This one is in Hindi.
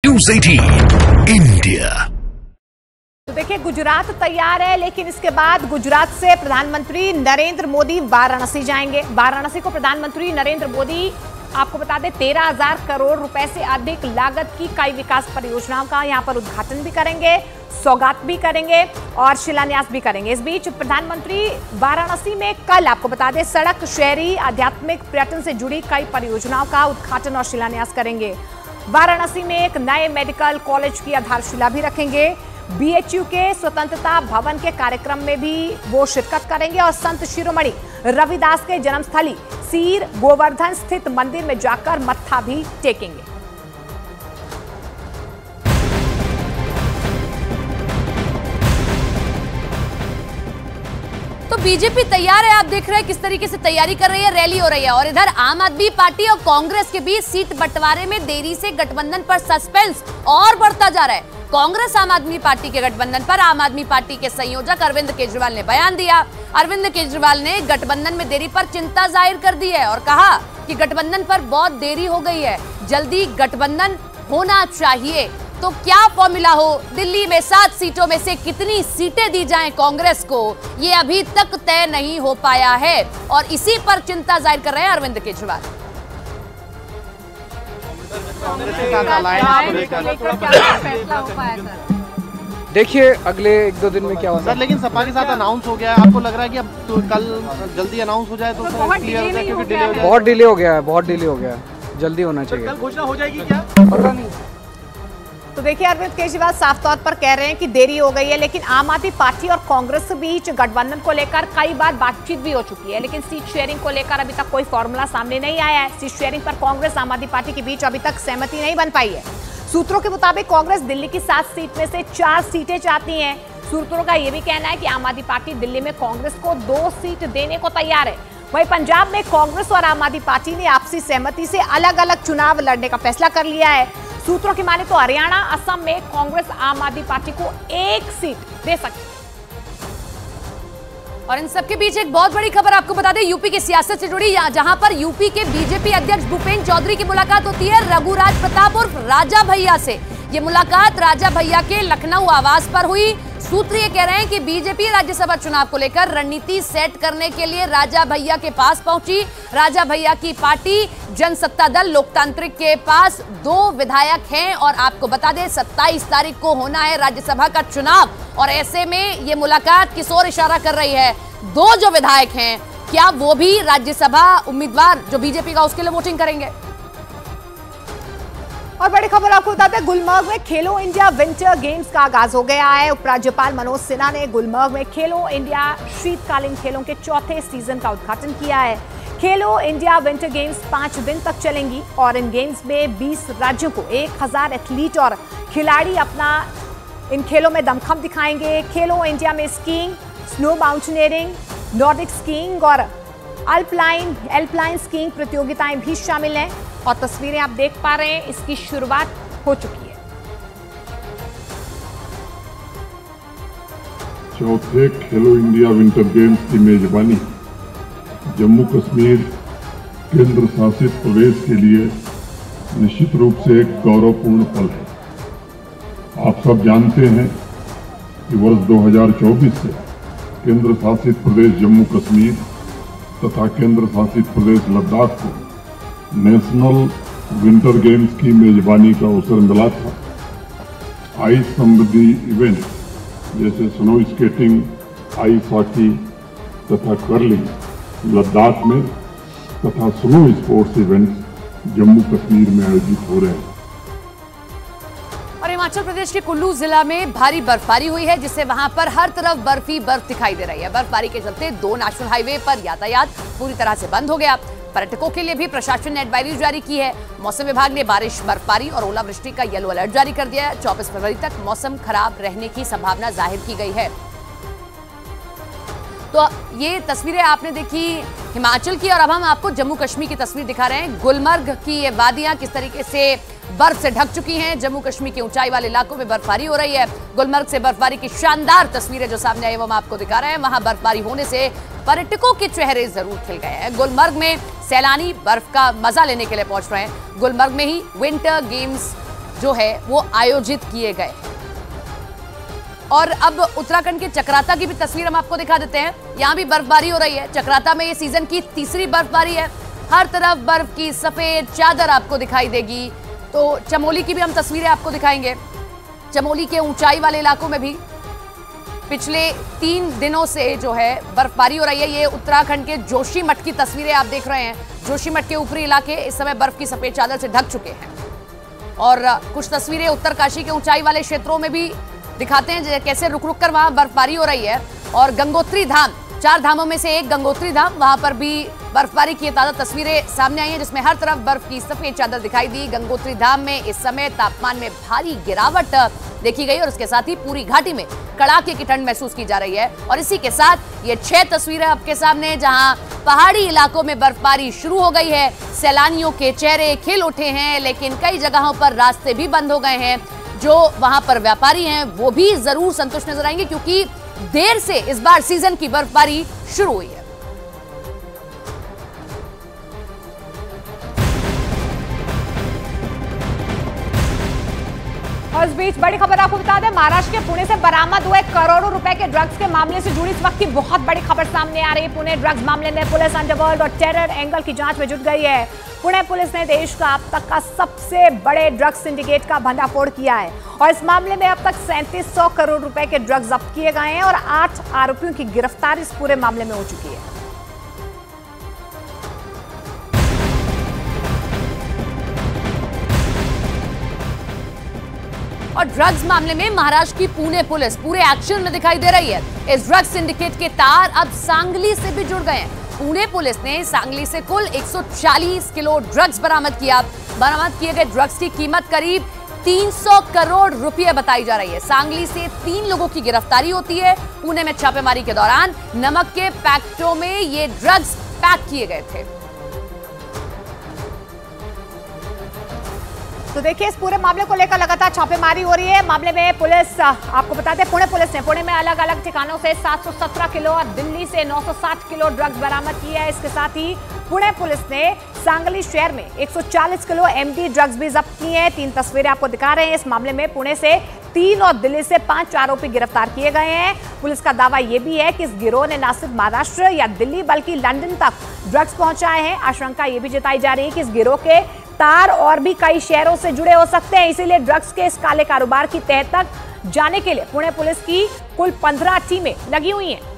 News 18 India. तो देखिए, गुजरात तैयार है, लेकिन इसके बाद गुजरात से प्रधानमंत्री नरेंद्र मोदी वाराणसी जाएंगे। वाराणसी को प्रधानमंत्री नरेंद्र मोदी, आपको बता दें, 13,000 करोड़ रुपए से अधिक लागत की कई विकास परियोजनाओं का यहां पर उद्घाटन भी करेंगे, सौगात भी करेंगे और शिलान्यास भी करेंगे। इस बीच प्रधानमंत्री वाराणसी में कल, आपको बता दें, सड़क, शहरी, आध्यात्मिक, पर्यटन से जुड़ी कई परियोजनाओं का उद्घाटन और शिलान्यास करेंगे। वाराणसी में एक नए मेडिकल कॉलेज की आधारशिला भी रखेंगे। बीएचयू के स्वतंत्रता भवन के कार्यक्रम में भी वो शिरकत करेंगे और संत शिरोमणि रविदास के जन्मस्थली सीर गोवर्धन स्थित मंदिर में जाकर मत्था भी टेकेंगे। तो बीजेपी तैयार है, आप देख रहे हैं किस तरीके से तैयारी कर रही है, रैली हो रही है। और इधर आम आदमी पार्टी और कांग्रेस के बीच सीट बंटवारे में देरी से गठबंधन पर सस्पेंस और बढ़ता जा रहा है। कांग्रेस आम आदमी पार्टी के गठबंधन पर आम आदमी पार्टी के संयोजक अरविंद केजरीवाल ने बयान दिया। अरविंद केजरीवाल ने गठबंधन में देरी पर चिंता जाहिर कर दी है और कहा कि गठबंधन पर बहुत देरी हो गई है, जल्दी गठबंधन होना चाहिए। तो क्या फॉर्मूला हो, दिल्ली में 7 सीटों में से कितनी सीटें दी जाएं कांग्रेस को, ये अभी तक तय नहीं हो पाया है और इसी पर चिंता जाहिर कर रहे हैं अरविंद केजरीवाल। देखिए अगले 1-2 दिन में क्या होगा सर, लेकिन सपा के साथ अनाउंस हो गया है। आपको लग रहा है कि अब तो कल जल्दी अनाउंस हो जाए तो क्लियर हो जाए, क्योंकि डिले हो जाए। बहुत डिले हो गया है, बहुत डिले हो गया है, जल्दी होना चाहिए। कल घोषणा हो जाएगी क्या, पता नहीं। तो देखिए, अरविंद केजरीवाल साफ तौर पर कह रहे हैं कि देरी हो गई है, लेकिन आम आदमी पार्टी और कांग्रेस के बीच गठबंधन को लेकर कई बार बातचीत भी हो चुकी है, लेकिन सीट शेयरिंग को लेकर अभी तक कोई फॉर्मूला सामने नहीं आया है। सीट शेयरिंग पर कांग्रेस आम आदमी पार्टी के बीच अभी तक सहमति नहीं बन पाई है। सूत्रों के मुताबिक कांग्रेस दिल्ली की 7 सीट में से 4 सीटें चाहती है। सूत्रों का यह भी कहना है कि आम आदमी पार्टी दिल्ली में कांग्रेस को 2 सीट देने को तैयार है। वहीं पंजाब में कांग्रेस और आम आदमी पार्टी ने आपसी सहमति से अलग अलग चुनाव लड़ने का फैसला कर लिया है। सूत्रों की माने तो हरियाणा, असम में कांग्रेस आम आदमी पार्टी को 1 सीट दे सकती है। और इन सबके बीच एक बहुत बड़ी खबर आपको बता दें, यूपी की सियासत से जुड़ी, जहां पर यूपी के बीजेपी अध्यक्ष भूपेंद्र चौधरी की मुलाकात होती है रघुराज प्रताप उर्फ राजा भैया से। ये मुलाकात राजा भैया के लखनऊ आवास पर हुई। सूत्र ये कह रहे हैं कि बीजेपी राज्यसभा चुनाव को लेकर रणनीति सेट करने के लिए राजा भैया के पास पहुंची। राजा भैया की पार्टी जनसत्ता दल लोकतांत्रिक के पास 2 विधायक हैं और आपको बता दें 27 तारीख को होना है राज्यसभा का चुनाव। और ऐसे में ये मुलाकात किस ओर इशारा कर रही है, 2 जो विधायक हैं, क्या वो भी राज्यसभा उम्मीदवार जो बीजेपी का उसके लिए वोटिंग करेंगे? और बड़ी खबर आपको बताते हैं, गुलमर्ग में खेलो इंडिया विंटर गेम्स का आगाज हो गया है। उपराज्यपाल मनोज सिन्हा ने गुलमर्ग में खेलो इंडिया शीतकालीन खेलों के 4थे सीजन का उद्घाटन किया है। खेलो इंडिया विंटर गेम्स 5 दिन तक चलेंगी और इन गेम्स में 20 राज्यों को 1000 एथलीट और खिलाड़ी अपना इन खेलों में दमखम दिखाएंगे। खेलो इंडिया में skiing, snow mountaineering, Nordic skiing और अल्पाइन स्कीइंग प्रतियोगिताएं भी शामिल हैं। और तस्वीरें आप देख पा रहे हैं, इसकी शुरुआत हो चुकी है। चौथे खेलो इंडिया विंटर गेम्स की मेजबानी जम्मू कश्मीर केंद्र शासित प्रदेश के लिए निश्चित रूप से एक गौरवपूर्ण पल है। आप सब जानते हैं कि वर्ष 2024 से केंद्र शासित प्रदेश जम्मू कश्मीर तथा केंद्र शासित प्रदेश लद्दाख को नेशनल विंटर गेम्स की मेजबानी का अवसर मिला था। आइस संबंधी इवेंट जैसे स्नो स्केटिंग, आइस हॉकी तथा कर्लिंग लद्दाख में तथा snow sports events Jammu Kashmir में आयोजित हो रहे हैं। और हिमाचल प्रदेश के कुल्लू जिला में भारी बर्फबारी हुई है, जिससे वहां पर हर तरफ बर्फ ही बर्फ दिखाई दे रही है। बर्फबारी के चलते 2 नेशनल हाईवे पर यातायात पूरी तरह से बंद हो गया। पर्यटकों के लिए भी प्रशासन ने एडवाइजरी जारी की है। मौसम विभाग ने बारिश, बर्फबारी और ओलावृष्टि का येलो अलर्ट जारी कर दिया है। 24 फरवरी तक मौसम खराब रहने की संभावना जाहिर की गई है। तो ये तस्वीरें आपने देखी हिमाचल की, और अब हम आपको जम्मू कश्मीर की तस्वीर दिखा रहे हैं। गुलमर्ग की ये वादियां किस तरीके से बर्फ से ढक चुकी हैं। जम्मू कश्मीर के ऊंचाई वाले इलाकों में बर्फबारी हो रही है। गुलमर्ग से बर्फबारी की शानदार तस्वीरें जो सामने आई वो हम आपको दिखा रहे हैं। वहां बर्फबारी होने से पर्यटकों के चेहरे जरूर खिल गए हैं। गुलमर्ग में सैलानी बर्फ का मजा लेने के लिए पहुंच रहे हैं। गुलमर्ग में ही विंटर गेम्स जो है वो आयोजित किए गए। और अब उत्तराखंड के चक्राता की भी तस्वीर हम आपको दिखा देते हैं। यहाँ भी बर्फबारी हो रही है। चक्राता में ये सीजन की तीसरी बर्फबारी है। हर तरफ बर्फ की सफेद चादर आपको दिखाई देगी। तो चमोली की भी हम तस्वीरें आपको दिखाएंगे। चमोली के ऊंचाई वाले इलाकों में भी पिछले 3 दिनों से जो है बर्फबारी हो रही है। ये उत्तराखंड के जोशीमठ की तस्वीरें आप देख रहे हैं। जोशीमठ के ऊपरी इलाके इस समय बर्फ की सफेद चादर से ढक चुके हैं। और कुछ तस्वीरें उत्तरकाशी के ऊंचाई वाले क्षेत्रों में भी दिखाते हैं कैसे रुक रुक कर वहां बर्फबारी हो रही है। और गंगोत्री धाम, 4 धामों में से एक गंगोत्री धाम, वहां पर भी बर्फबारी की ताजा तस्वीरें सामने आई हैं, जिसमें हर तरफ बर्फ की सफेद चादर दिखाई दी। गंगोत्री धाम में इस समय तापमान में भारी गिरावट देखी गई और इसके साथ ही पूरी घाटी में कड़ाके की ठंड महसूस की जा रही है। और इसी के साथ ये 6 तस्वीरें आपके सामने, जहां पहाड़ी इलाकों में बर्फबारी शुरू हो गई है। सैलानियों के चेहरे खिल उठे हैं, लेकिन कई जगहों पर रास्ते भी बंद हो गए हैं। जो वहां पर व्यापारी हैं वो भी जरूर संतुष्ट नजर आएंगे, क्योंकि देर से इस बार सीजन की बर्फबारी शुरू हुई है। और इस बीच बड़ी खबर आपको बता दें, महाराष्ट्र के पुणे से बरामद हुए करोड़ों रुपए के ड्रग्स के मामले से जुड़ी इस वक्त की बहुत बड़ी खबर सामने आ रही है। पुणे ड्रग्स मामले में पुलिस अंडरवर्ल्ड और टेरर एंगल की जांच में जुट गई है। पुणे पुलिस ने देश का अब तक का सबसे बड़े ड्रग्स सिंडिकेट का भंडाफोड़ किया है और इस मामले में अब तक 3700 करोड़ रुपए के ड्रग्स जब्त किए गए हैं और 8 आरोपियों की गिरफ्तारी इस पूरे मामले में हो चुकी है। और ड्रग्स मामले में महाराष्ट्र की पुणे पुलिस पूरे एक्शन में दिखाई दे रही है। इस ड्रग्स सिंडिकेट के तार अब सांगली से भी जुड़ गए हैं। पुणे पुलिस ने सांगली से कुल 140 किलो ड्रग्स बरामद किया। बरामद किए गए ड्रग्स की कीमत करीब 300 करोड़ रुपए बताई जा रही है। सांगली से 3 लोगों की गिरफ्तारी होती है। पुणे में छापेमारी के दौरान नमक के पैकेटों में ये ड्रग्स पैक किए गए थे। तो देखिए, इस पूरे मामले को लेकर लगातार छापेमारी हो रही है। मामले में पुलिस, आपको बता दें, पुणे पुलिस ने पुणे में अलग अलग ठिकानों से 717 किलो और दिल्ली से 960 किलो ड्रग्स बरामद किया है। इसके साथ ही पुणे पुलिस ने सांगली शहर में 140 किलो एमडी ड्रग्स भी जब्त किए हैं। 3 तस्वीरें आपको दिखा रहे हैं। इस मामले में पुणे से 3 और दिल्ली से 5 आरोपी गिरफ्तार किए गए हैं। पुलिस का दावा यह भी है कि इस गिरोह ने न सिर्फ महाराष्ट्र या दिल्ली बल्कि लंदन तक ड्रग्स पहुंचाए हैं। आशंका यह भी जताई जा रही है कि इस गिरोह के तार और भी कई शहरों से जुड़े हो सकते हैं। इसीलिए ड्रग्स के इस काले कारोबार की तह तक जाने के लिए पुणे पुलिस की कुल 15 टीमें लगी हुई हैं।